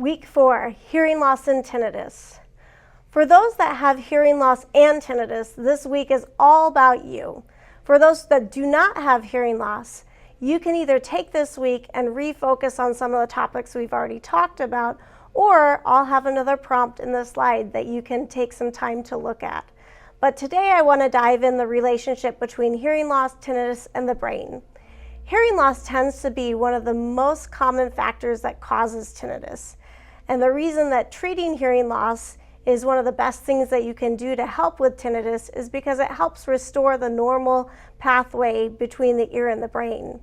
Week 4, hearing loss and tinnitus. For those that have hearing loss and tinnitus, this week is all about you. For those that do not have hearing loss, you can either take this week and refocus on some of the topics we've already talked about, or I'll have another prompt in the slide that you can take some time to look at. But today I want to dive in the relationship between hearing loss, tinnitus, and the brain. Hearing loss tends to be one of the most common factors that causes tinnitus. And the reason that treating hearing loss is one of the best things that you can do to help with tinnitus is because it helps restore the normal pathway between the ear and the brain.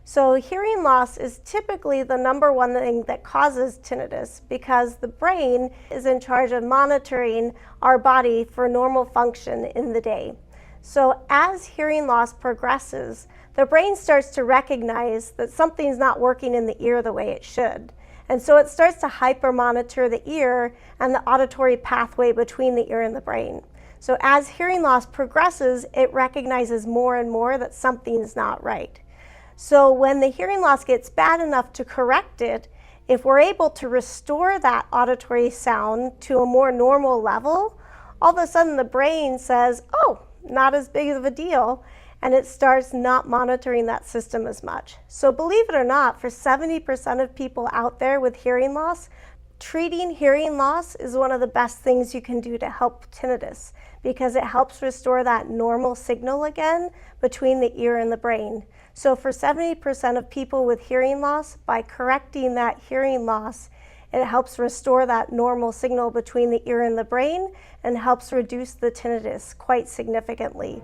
So hearing loss is typically the number one thing that causes tinnitus because the brain is in charge of monitoring our body for normal function in the day. So as hearing loss progresses, the brain starts to recognize that something's not working in the ear the way it should. And so it starts to hyper-monitor the ear and the auditory pathway between the ear and the brain. So as hearing loss progresses, it recognizes more and more that something's not right. So when the hearing loss gets bad enough to correct it, if we're able to restore that auditory sound to a more normal level, all of a sudden the brain says, oh, not as big of a deal, and it starts not monitoring that system as much. So believe it or not, for 70% of people out there with hearing loss, treating hearing loss is one of the best things you can do to help tinnitus because it helps restore that normal signal again between the ear and the brain. So for 70% of people with hearing loss, by correcting that hearing loss, it helps restore that normal signal between the ear and the brain and helps reduce the tinnitus quite significantly.